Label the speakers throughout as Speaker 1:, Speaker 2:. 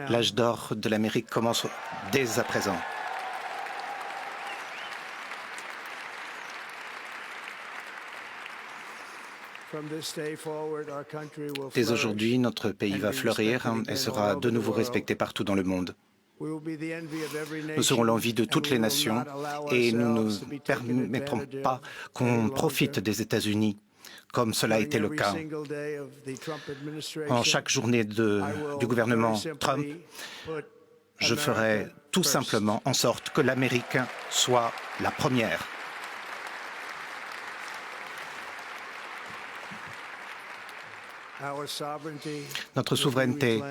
Speaker 1: L'âge d'or de l'Amérique commence dès à présent. Dès aujourd'hui, notre pays va fleurir et sera de nouveau respecté partout dans le monde. Nous serons l'envie de toutes les nations et nous ne permettrons pas qu'on profite des États-Unis comme cela a été le cas. En chaque journée du gouvernement Trump, je ferai tout simplement en sorte que l'Amérique soit la première. Notre souveraineté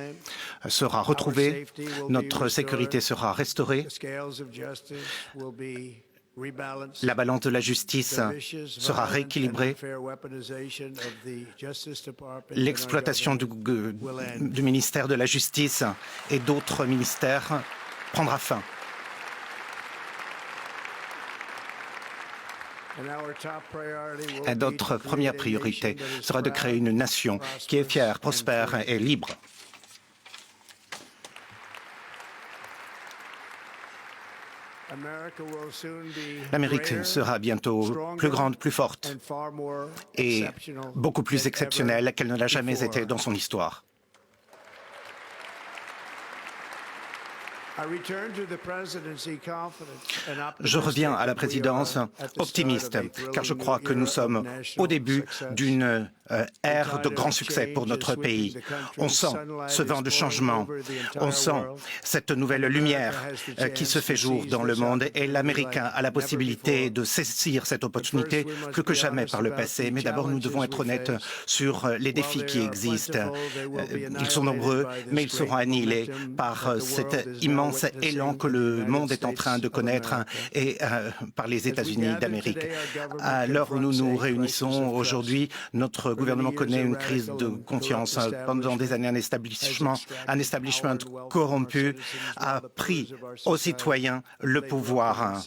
Speaker 1: sera retrouvée, notre sécurité sera restaurée, la balance de la justice sera rééquilibrée, l'exploitation du ministère de la Justice et d'autres ministères prendra fin. Et notre première priorité sera de créer une nation qui est fière, prospère et libre. L'Amérique sera bientôt plus grande, plus forte et beaucoup plus exceptionnelle qu'elle ne l'a jamais été dans son histoire. Je reviens à la présidence optimiste, car je crois que nous sommes au début d'une ère de grand succès pour notre pays. On sent ce vent de changement, on sent cette nouvelle lumière qui se fait jour dans le monde et l'Amérique a la possibilité de saisir cette opportunité plus que jamais par le passé. Mais d'abord, nous devons être honnêtes sur les défis qui existent. Ils sont nombreux, mais ils seront annihilés par cet immense élan que le monde est en train de connaître et par les États-Unis d'Amérique. À l'heure où nous nous réunissons aujourd'hui, notre gouvernement connaît une crise de confiance. Pendant des années, un establishment corrompu a pris aux citoyens le pouvoir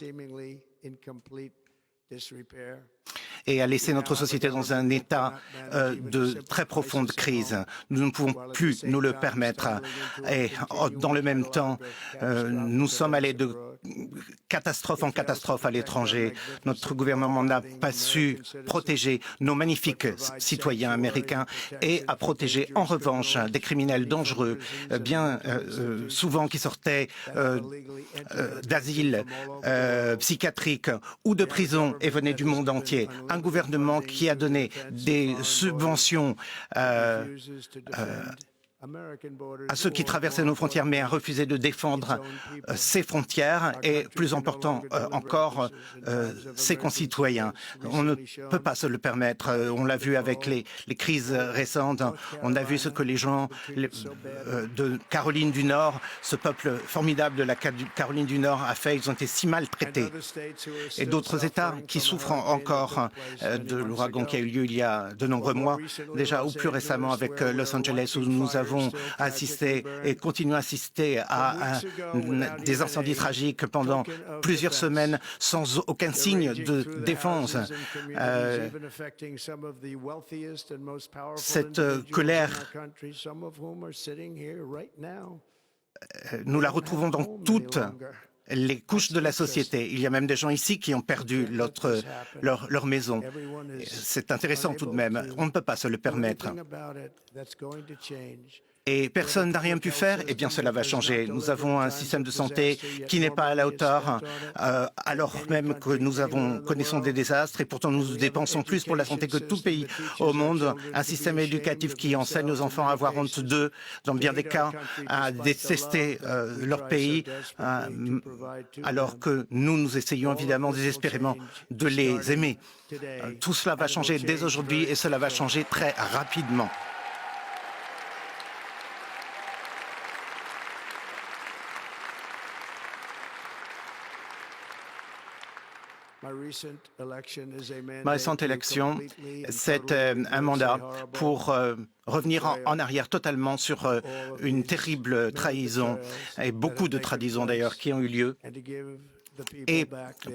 Speaker 1: et a laissé notre société dans un état de très profonde crise. Nous ne pouvons plus nous le permettre. Et dans le même temps, nous sommes allés de catastrophe en catastrophe à l'étranger. Notre gouvernement n'a pas su protéger nos magnifiques citoyens américains et a protégé en revanche des criminels dangereux, bien souvent qui sortaient d'asile psychiatrique ou de prison et venaient du monde entier. Un gouvernement qui a donné des subventions à ceux qui traversaient nos frontières, mais a refusé de défendre ses frontières et, plus important encore, ses concitoyens. On ne peut pas se le permettre. On l'a vu avec les crises récentes. On a vu ce que les gens de Caroline du Nord, ce peuple formidable de la Caroline du Nord a fait. Ils ont été si maltraités. Et d'autres États qui souffrent encore de l'ouragan qui a eu lieu il y a de nombreux mois, déjà ou plus récemment avec Los Angeles, où nous avons assisté et continuons à assister à des incendies tragiques pendant plusieurs semaines sans aucun signe de défense. Cette colère, nous la retrouvons dans toutes les couches de la société. Il y a même des gens ici qui ont perdu leur maison. C'est intéressant tout de même. On ne peut pas se le permettre. Et personne n'a rien pu faire, eh bien cela va changer. Nous avons un système de santé qui n'est pas à la hauteur, alors même que nous connaissons des désastres et pourtant nous dépensons plus pour la santé que tout pays au monde. Un système éducatif qui enseigne aux enfants à avoir honte d'eux, dans bien des cas, à détester leur pays, alors que nous essayons évidemment désespérément de les aimer. Tout cela va changer dès aujourd'hui et cela va changer très rapidement. Ma récente élection, c'est un mandat pour revenir en arrière totalement sur une terrible trahison, et beaucoup de trahisons d'ailleurs qui ont eu lieu, et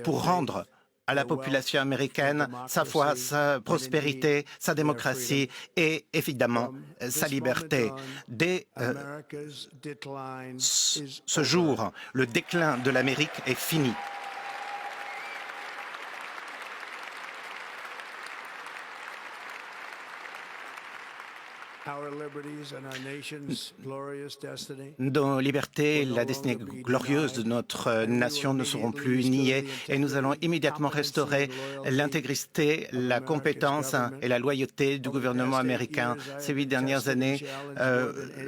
Speaker 1: pour rendre à la population américaine sa foi, sa prospérité, sa démocratie et évidemment sa liberté. Dès ce jour, le déclin de l'Amérique est fini. Nos libertés, la destinée glorieuse de notre nation ne seront plus niées et nous allons immédiatement restaurer l'intégrité, la compétence et la loyauté du gouvernement américain. Ces 8 dernières années,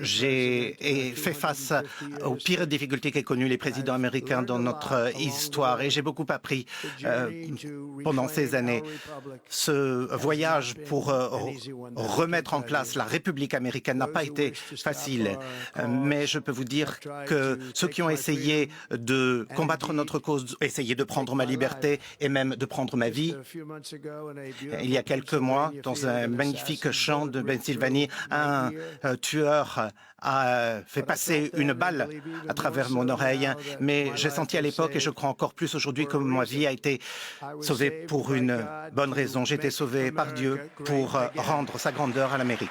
Speaker 1: j'ai fait face aux pires difficultés qu'aient connues les présidents américains dans notre histoire et j'ai beaucoup appris pendant ces années. Ce voyage pour remettre en place la République américaine n'a pas été facile, mais je peux vous dire que ceux qui ont essayé de combattre notre cause, essayé de prendre ma liberté et même de prendre ma vie, il y a quelques mois, dans un magnifique champ de Pennsylvanie, un tueur a fait passer une balle à travers mon oreille, mais j'ai senti à l'époque, et je crois encore plus aujourd'hui, que ma vie a été sauvée pour une bonne raison. J'ai été sauvé par Dieu pour rendre sa grandeur à l'Amérique.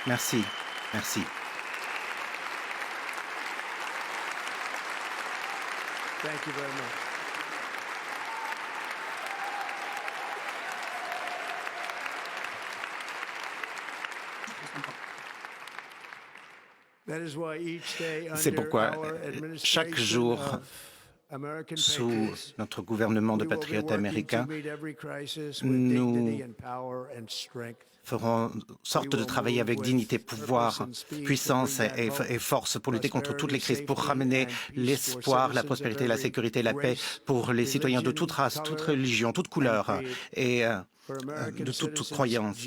Speaker 1: Merci, merci.
Speaker 2: Thank you very much.
Speaker 1: C'est pourquoi chaque jour, sous notre gouvernement de patriotes américains, nous ferons en sorte de travailler avec dignité, pouvoir, puissance et force pour lutter contre toutes les crises, pour ramener l'espoir, la prospérité, la sécurité, la paix pour les citoyens de toute race, toute religion, toute couleur et de toute croyance.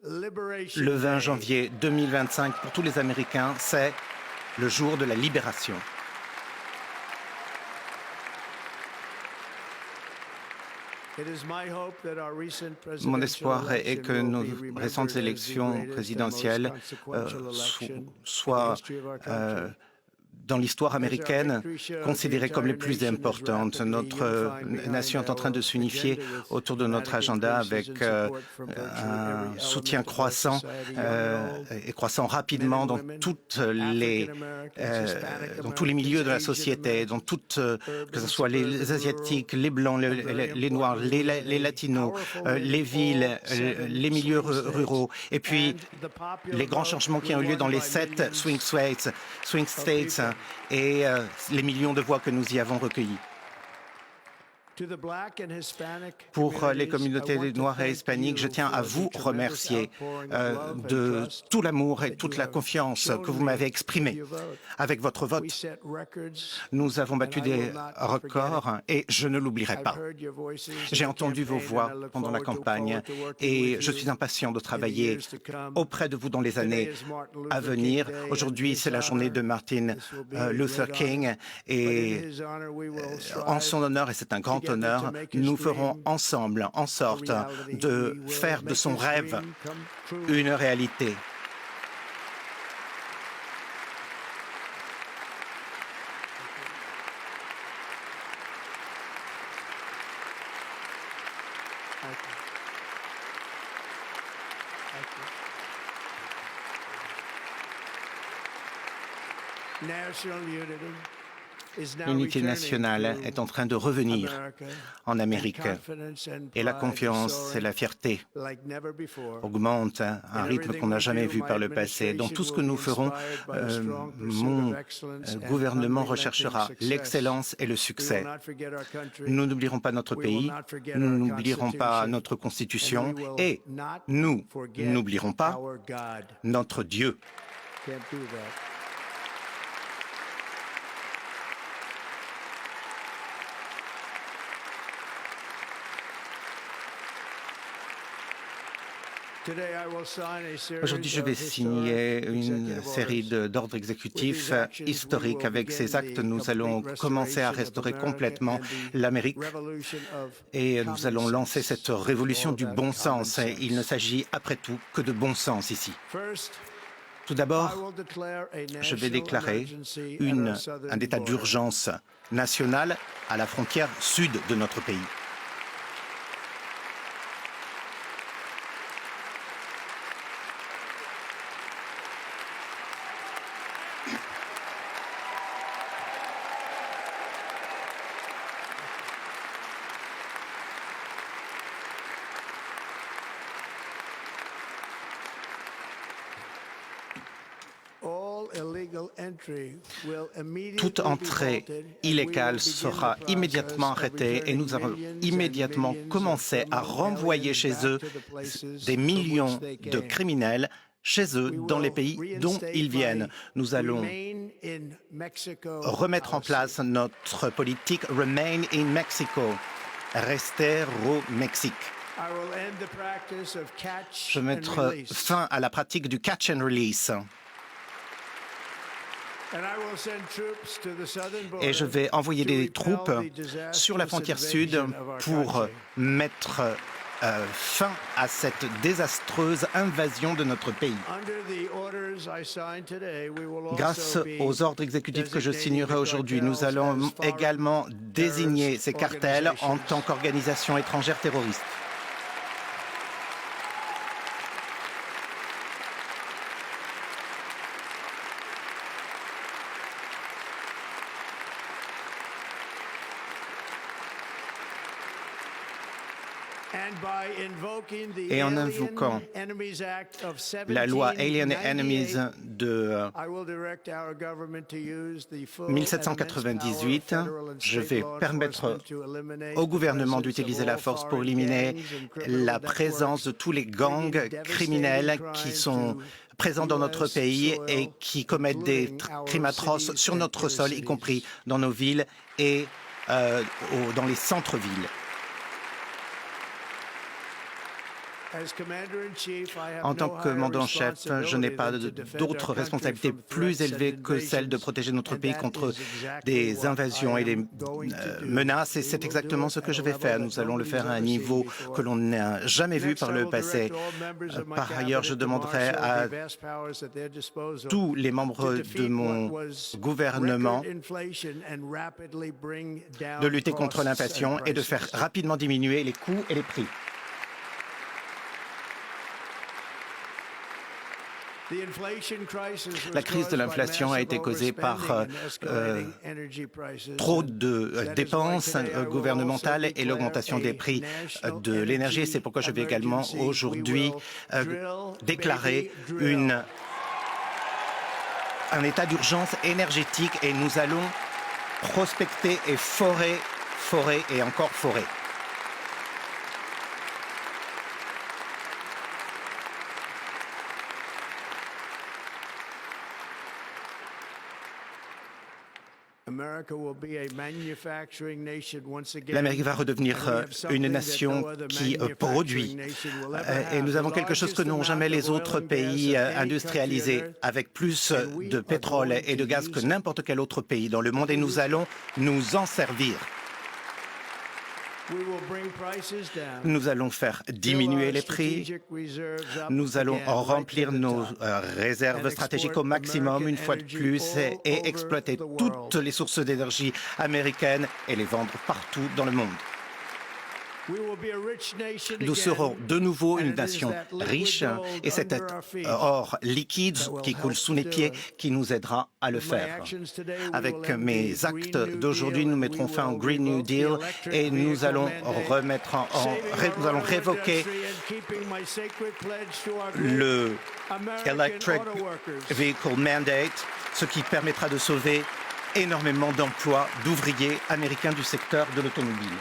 Speaker 1: Le 20 janvier 2025, pour tous les Américains, c'est le jour de la libération. Mon espoir est que nos récentes élections présidentielles soient dans l'histoire américaine, considérées comme les plus importantes. Notre nation est en train de s'unifier autour de notre agenda avec un soutien croissant et croissant rapidement dans tous les milieux de la société, que ce soit les Asiatiques, les Blancs, les Noirs, les Latinos, les villes, les milieux ruraux, et puis les grands changements qui ont eu lieu dans les 7 swing states et les millions de voix que nous y avons recueillies. Pour les communautés noires et hispaniques, je tiens à vous remercier de tout l'amour et toute la confiance que vous m'avez exprimé avec votre vote. Nous avons battu des records et je ne l'oublierai pas. J'ai entendu vos voix pendant la campagne et je suis impatient de travailler auprès de vous dans les années à venir. Aujourd'hui, c'est la journée de Martin Luther King et en son honneur, et c'est un grand honneur, nous ferons ensemble en sorte de faire de son rêve une réalité. L'unité nationale est en train de revenir en Amérique et la confiance et la fierté augmentent à un rythme qu'on n'a jamais vu par le passé. Dans tout ce que nous ferons, mon gouvernement recherchera l'excellence et le succès. Nous n'oublierons pas notre pays, nous n'oublierons pas notre Constitution et nous n'oublierons pas notre Dieu. Aujourd'hui, je vais signer une série d'ordres exécutifs historiques. Avec ces actes, nous allons commencer à restaurer complètement l'Amérique et nous allons lancer cette révolution du bon sens. Il ne s'agit après tout que de bon sens ici. Tout d'abord, je vais déclarer un état d'urgence national à la frontière sud de notre pays. Toute entrée illégale sera immédiatement arrêtée et nous allons immédiatement commencer à renvoyer chez eux des millions de criminels chez eux, dans les pays dont ils viennent. Nous allons remettre en place notre politique Remain in Mexico, rester au Mexique. Je vais mettre fin à la pratique du catch and release. Et je vais envoyer des troupes sur la frontière sud pour mettre fin à cette désastreuse invasion de notre pays. Grâce aux ordres exécutifs que je signerai aujourd'hui, nous allons également désigner ces cartels en tant qu'organisations étrangères terroristes. Et en invoquant la loi Alien Enemies de 1798, je vais permettre au gouvernement d'utiliser la force pour éliminer la présence de tous les gangs criminels qui sont présents dans notre pays et qui commettent des crimes atroces sur notre sol, y compris dans nos villes et dans les centres-villes. En tant que commandant-chef, je n'ai pas d'autres responsabilités plus élevées que celle de protéger notre pays contre des invasions et des menaces, et c'est exactement ce que je vais faire. Nous allons le faire à un niveau que l'on n'a jamais vu par le passé. Par ailleurs, je demanderai à tous les membres de mon gouvernement de lutter contre l'inflation et de faire rapidement diminuer les coûts et les prix. La crise de l'inflation a été causée par trop de dépenses gouvernementales et l'augmentation des prix de l'énergie. C'est pourquoi je vais également aujourd'hui déclarer un état d'urgence énergétique et nous allons prospecter et forer et encore forer. L'Amérique va redevenir une nation qui produit. Et nous avons quelque chose que n'ont jamais les autres pays industrialisés, avec plus de pétrole et de gaz que n'importe quel autre pays dans le monde. Et nous allons nous en servir. Nous allons faire diminuer les prix. Nous allons remplir nos réserves stratégiques au maximum une fois de plus et exploiter toutes les sources d'énergie américaines et les vendre partout dans le monde. Nous serons de nouveau une nation riche et c'est cet or liquide qui coule sous les pieds qui nous aidera à le faire. Avec mes actes d'aujourd'hui, nous mettrons fin au Green New Deal et nous allons nous allons révoquer le Electric Vehicle Mandate, ce qui permettra de sauver énormément d'emplois d'ouvriers américains du secteur de l'automobile.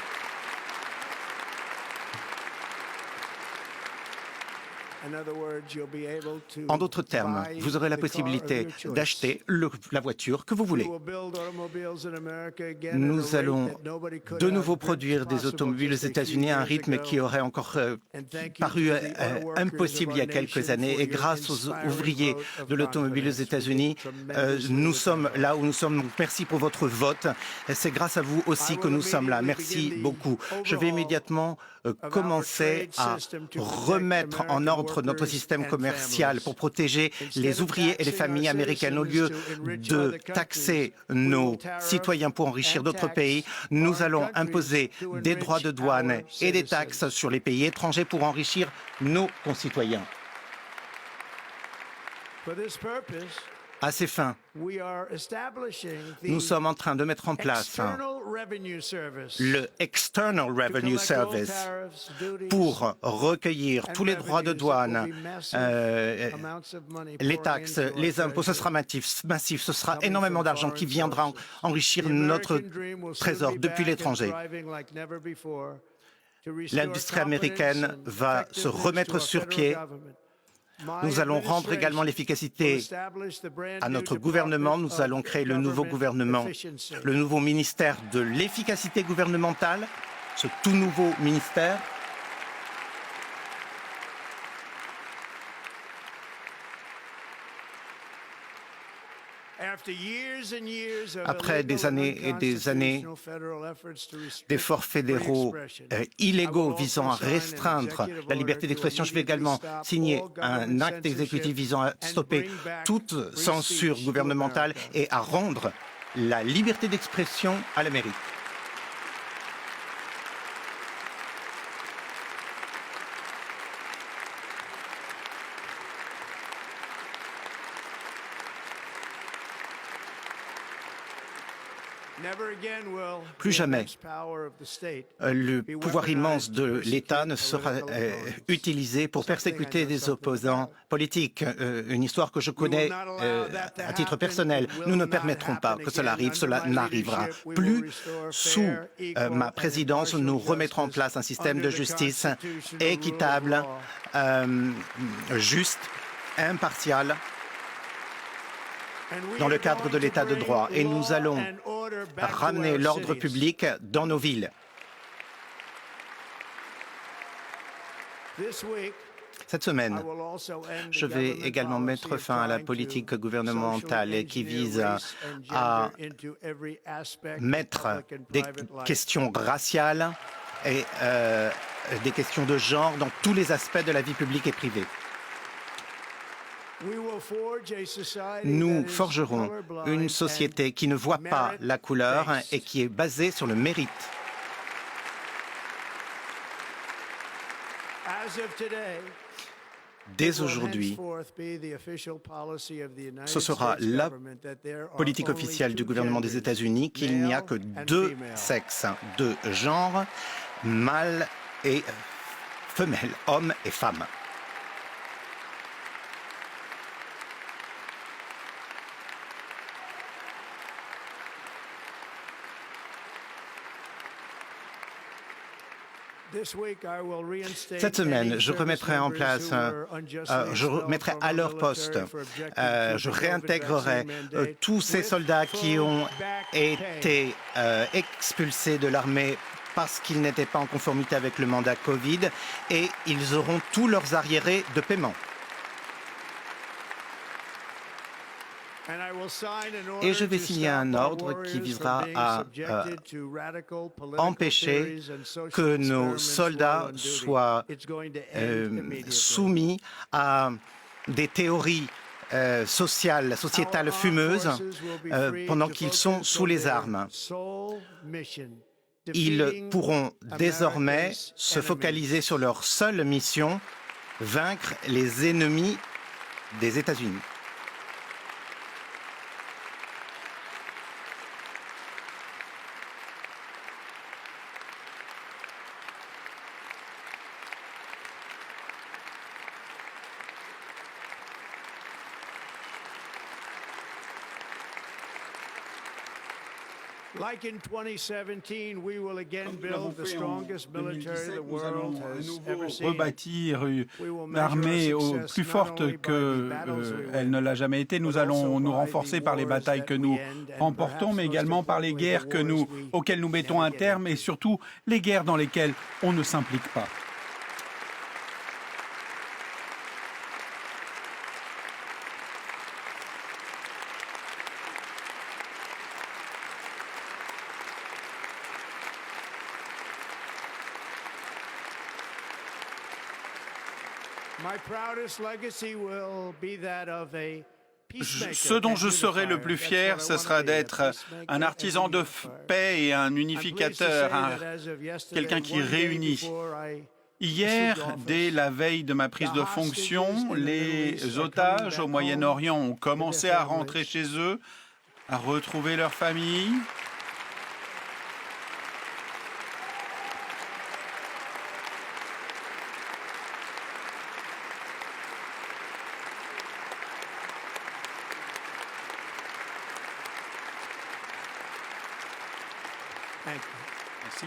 Speaker 1: En d'autres termes, vous aurez la possibilité d'acheter la voiture que vous voulez. Nous allons de nouveau produire des automobiles aux États-Unis à un rythme qui aurait encore paru impossible il y a quelques années. Et grâce aux ouvriers de l'automobile aux États-Unis, nous sommes là où nous sommes. Donc, merci pour votre vote. C'est grâce à vous aussi que nous sommes là. Merci beaucoup. Je vais immédiatement commencer à remettre en ordre notre système commercial pour protéger les ouvriers et les familles américaines. Au lieu de taxer nos citoyens pour enrichir d'autres pays, nous allons imposer des droits de douane et des taxes sur les pays étrangers pour enrichir nos concitoyens. À ces fins, nous sommes en train de mettre en place le External Revenue Service pour recueillir tous les droits de douane, les taxes, les impôts. Ce sera massif. Ce sera énormément d'argent qui viendra enrichir notre trésor depuis l'étranger. L'industrie américaine va se remettre sur pied. Nous allons rendre également l'efficacité à notre gouvernement. Nous allons créer le nouveau gouvernement, le nouveau ministère de l'efficacité gouvernementale, ce tout nouveau ministère. Après des années et des années d'efforts fédéraux illégaux visant à restreindre la liberté d'expression, je vais également signer un acte exécutif visant à stopper toute censure gouvernementale et à rendre la liberté d'expression à l'Amérique. Plus jamais le pouvoir immense de l'État ne sera utilisé pour persécuter des opposants politiques. Une histoire que je connais à titre personnel. Nous ne permettrons pas que cela arrive. Cela n'arrivera plus. Sous ma présidence, nous remettrons en place un système de justice équitable, juste, impartial, dans le cadre de l'état de droit, et nous allons ramener l'ordre public dans nos villes. Cette semaine, je vais également mettre fin à la politique gouvernementale qui vise à mettre des questions raciales et des questions de genre dans tous les aspects de la vie publique et privée. Nous forgerons une société qui ne voit pas la couleur et qui est basée sur le mérite. Dès aujourd'hui, ce sera la politique officielle du gouvernement des États-Unis qu'il n'y a que deux sexes, deux genres, mâle et femelle, homme et femme. Cette semaine, je remettrai en place, je remettrai à leur poste, je réintégrerai tous ces soldats qui ont été expulsés de l'armée parce qu'ils n'étaient pas en conformité avec le mandat Covid, et ils auront tous leurs arriérés de paiement. Et je vais signer un ordre qui visera à empêcher que nos soldats soient soumis à des théories sociétales fumeuses pendant qu'ils sont sous les armes. Ils pourront désormais se focaliser sur leur seule mission, vaincre les ennemis des États-Unis.
Speaker 2: Like in 2017, we will again
Speaker 3: Comme nous l'avons
Speaker 2: build the
Speaker 3: fait en
Speaker 2: strongest military
Speaker 3: 2017,
Speaker 2: the
Speaker 3: nous allons
Speaker 2: world
Speaker 3: à
Speaker 2: has
Speaker 3: nouveau
Speaker 2: ever seen.
Speaker 3: rebâtir
Speaker 2: We will
Speaker 3: une
Speaker 2: measure
Speaker 3: armée
Speaker 2: our
Speaker 3: plus
Speaker 2: success not
Speaker 3: forte
Speaker 2: only by the battles we
Speaker 3: qu'elle
Speaker 2: win,
Speaker 3: ne l'a jamais été. Nous
Speaker 2: but
Speaker 3: allons
Speaker 2: also
Speaker 3: nous
Speaker 2: by
Speaker 3: renforcer
Speaker 2: the
Speaker 3: par les
Speaker 2: wars
Speaker 3: batailles
Speaker 2: that
Speaker 3: que
Speaker 2: we
Speaker 3: nous
Speaker 2: end, and
Speaker 3: remportons,
Speaker 2: perhaps
Speaker 3: mais
Speaker 2: most
Speaker 3: également par les
Speaker 2: importantly, the
Speaker 3: guerres
Speaker 2: wars we
Speaker 3: auxquelles nous mettons
Speaker 2: never
Speaker 3: un
Speaker 2: get
Speaker 3: terme et
Speaker 2: into.
Speaker 3: surtout les guerres dans lesquelles on ne s'implique pas.
Speaker 2: My proudest legacy will be that of a peacemaker
Speaker 3: Ce dont je
Speaker 2: and
Speaker 3: serai le
Speaker 2: unifier.
Speaker 3: plus
Speaker 2: That's
Speaker 3: fier,
Speaker 2: what I
Speaker 3: ce
Speaker 2: want
Speaker 3: sera
Speaker 2: to be, a
Speaker 3: d'être
Speaker 2: peacemaker
Speaker 3: un
Speaker 2: and
Speaker 3: artisan de
Speaker 2: unifier.
Speaker 3: paix et un
Speaker 2: I'm pleased to say
Speaker 3: unificateur,
Speaker 2: that as of yesterday,
Speaker 3: quelqu'un qui
Speaker 2: one day
Speaker 3: réunit.
Speaker 2: before I
Speaker 3: Hier,
Speaker 2: assumed office,
Speaker 3: dès la veille de ma prise de fonction, les otages au Moyen-Orient ont commencé à rentrer chez eux, à retrouver leur famille.
Speaker 2: Thank you.
Speaker 3: Merci.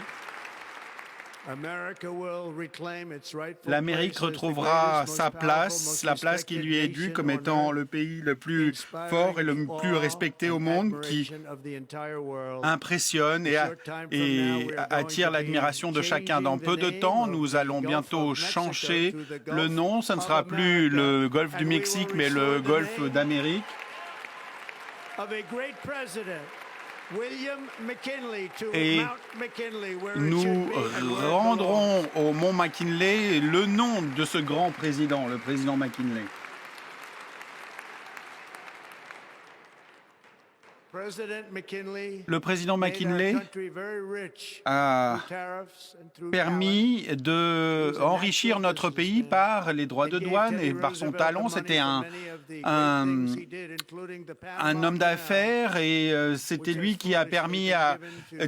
Speaker 2: L'Amérique retrouvera sa place, la place qui lui est due comme étant le pays le plus fort et le plus respecté au monde, qui
Speaker 3: Impressionne et attire l'admiration de chacun. Dans peu de temps, nous allons bientôt changer le nom. Ce ne sera plus le golfe du Mexique, mais le golfe d'Amérique. Et nous rendrons au mont McKinley le nom de ce grand président, le président McKinley. Le président McKinley a permis d'enrichir notre pays par les droits de douane et par son talent. C'était un homme d'affaires et c'était lui qui a permis à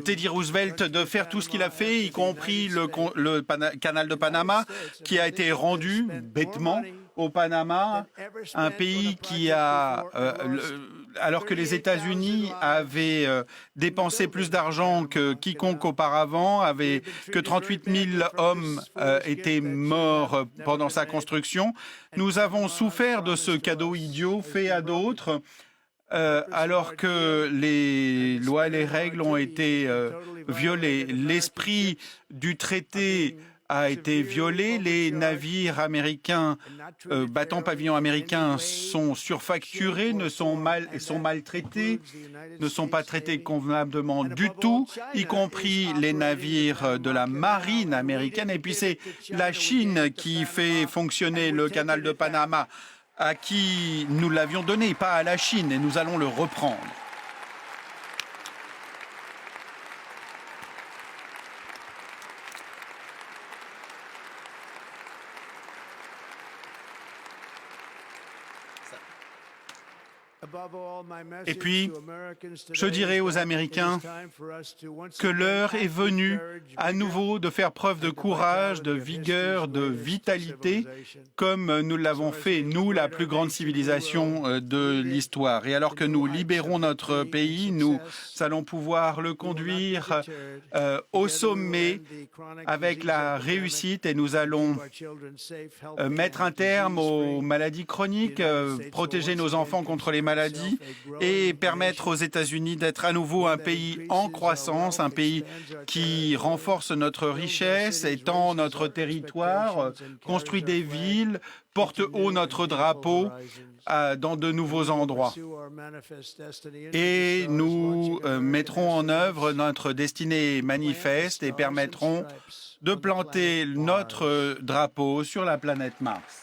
Speaker 3: Teddy Roosevelt de faire tout ce qu'il a fait, y compris le canal de Panama, qui a été rendu bêtement au Panama, un pays qui a, alors que les États-Unis avaient dépensé plus d'argent que quiconque auparavant, que 38 000 hommes étaient morts pendant sa construction, nous avons souffert de ce cadeau idiot fait à d'autres, alors que les lois et les règles ont été violées. L'esprit du traité a été violé. Les navires américains battant pavillon américain sont surfacturés, sont maltraités, ne sont pas traités convenablement du tout, y compris les navires de la marine américaine. Et puis c'est la Chine qui fait fonctionner le canal de Panama, à qui nous l'avions donné, pas à la Chine, et nous allons le reprendre. Et puis, je dirais aux Américains que l'heure est venue à nouveau de faire preuve de courage, de vigueur, de vitalité, comme nous l'avons fait, nous, la plus grande civilisation de l'histoire. Et alors que nous libérons notre pays, nous allons pouvoir le conduire au sommet avec la réussite et nous allons mettre un terme aux maladies chroniques, protéger nos enfants contre les maladies et permettre aux États-Unis d'être à nouveau un pays en croissance, un pays qui renforce notre richesse, étend notre territoire, construit des villes, porte haut notre drapeau dans de nouveaux endroits. Et nous mettrons en œuvre notre destinée manifeste et permettrons de planter notre drapeau sur la planète Mars.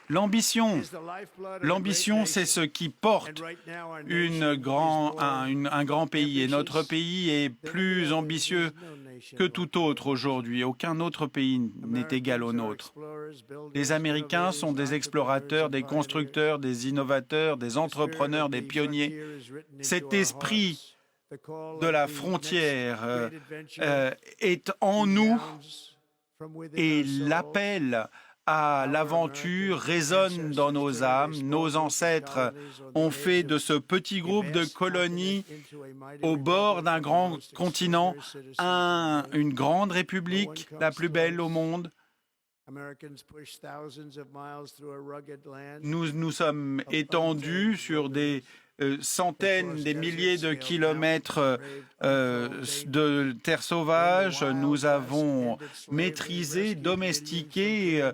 Speaker 3: L'ambition, c'est ce qui porte un grand pays. Et notre pays est plus ambitieux que tout autre aujourd'hui. Aucun autre pays n'est égal au nôtre. Les Américains sont des explorateurs, des constructeurs, des innovateurs, des entrepreneurs, des pionniers. Cet esprit de la frontière est en nous et l'appel à l'aventure résonne dans nos âmes. Nos ancêtres ont fait de ce petit groupe de colonies au bord d'un grand continent une grande république, la plus belle au monde. Nous nous sommes étendus sur des centaines, des milliers de kilomètres de terre sauvage. Nous avons maîtrisé, domestiqué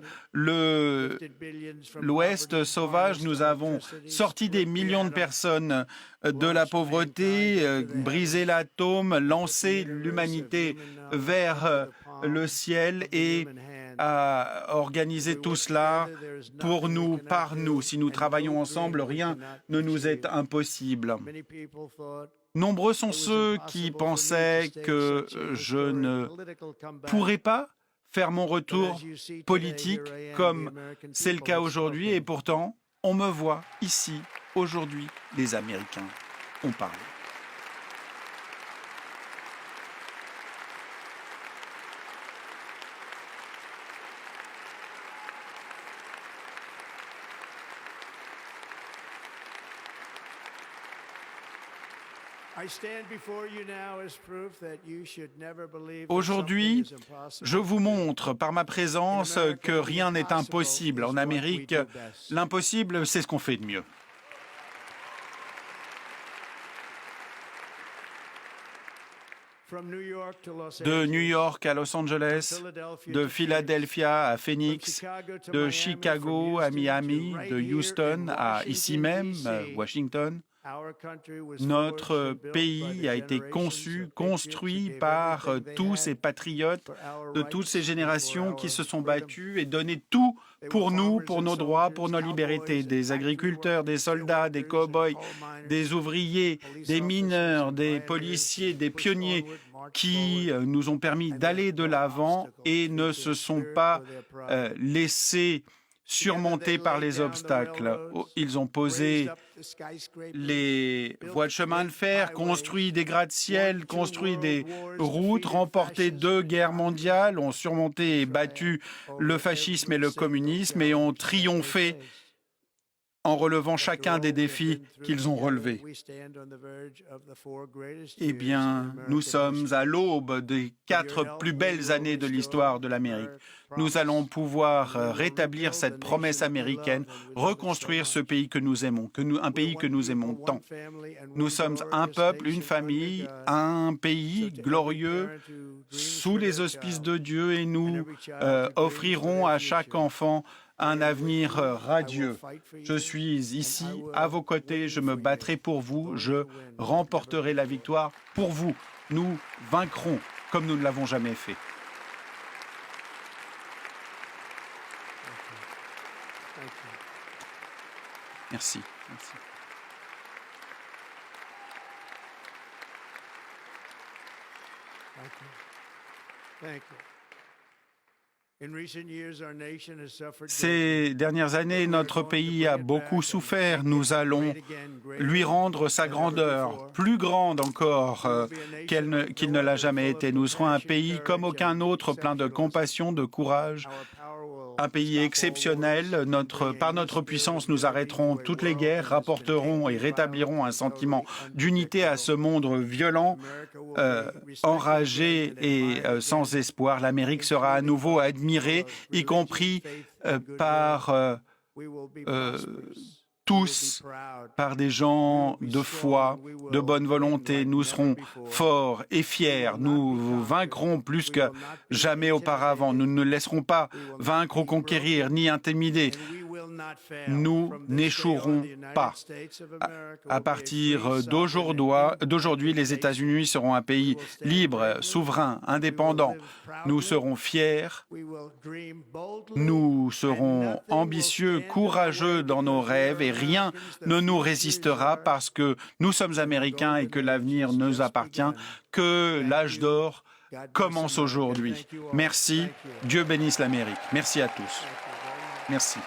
Speaker 3: l'Ouest sauvage. Nous avons sorti des millions de personnes de la pauvreté, brisé l'atome, lancé l'humanité vers le ciel et à organiser tout cela pour nous, par nous. Si nous travaillons ensemble, rien ne nous est impossible. Nombreux sont ceux qui pensaient que je ne pourrais pas faire mon retour politique comme c'est le cas aujourd'hui, et pourtant, on me voit ici, aujourd'hui, les Américains ont parlé. Aujourd'hui, je vous montre par ma présence que rien n'est impossible. En Amérique, l'impossible, c'est ce qu'on fait de mieux. De New York à Los Angeles, de Philadelphia à Phoenix, de Chicago à Miami, de Houston à ici même, Washington. Notre pays a été conçu, construit par tous ces patriotes de toutes ces générations qui se sont battus et donné tout pour nous, pour nos droits, pour nos libertés. Des agriculteurs, des soldats, des cow-boys, des ouvriers, des mineurs, des policiers, des pionniers qui nous ont permis d'aller de l'avant et ne se sont pas laissés surmontés par les obstacles. Ils ont posé les voies de chemin de fer, construit des gratte-ciel, construit des routes, remporté 2 guerres mondiales, ont surmonté et battu le fascisme et le communisme et ont triomphé en relevant chacun des défis qu'ils ont relevés. Eh bien, nous sommes à l'aube des 4 plus belles années de l'histoire de l'Amérique. Nous allons pouvoir rétablir cette promesse américaine, reconstruire ce pays que nous aimons, un pays que nous aimons tant. Nous sommes un peuple, une famille, un pays glorieux sous les auspices de Dieu et nous offrirons à chaque enfant un avenir radieux. Je suis ici, à vos côtés, je me battrai pour vous, je remporterai la victoire pour vous. Nous vaincrons comme nous ne l'avons jamais fait. Merci. Merci.
Speaker 4: Thank you.
Speaker 3: Ces dernières années, notre pays a beaucoup souffert. Nous allons lui rendre sa grandeur, plus grande encore qu'il ne l'a jamais été. Nous serons un pays comme aucun autre, plein de compassion, de courage, un pays exceptionnel. Par notre puissance, nous arrêterons toutes les guerres, rapporterons et rétablirons un sentiment d'unité à ce monde violent, enragé et sans espoir. L'Amérique sera à nouveau admirée, y compris par tous, par des gens de foi, de bonne volonté. Nous serons forts et fiers. Nous vaincrons plus que jamais auparavant. Nous ne laisserons pas vaincre ou conquérir, ni intimider. nous n'échouerons pas. À partir d'aujourd'hui, les États-Unis seront un pays libre, souverain, indépendant. Nous serons fiers, nous serons ambitieux, courageux dans nos rêves et rien ne nous résistera parce que nous sommes Américains et que l'avenir nous appartient, que l'âge d'or commence aujourd'hui. Merci. Dieu bénisse l'Amérique. Merci à tous. Merci.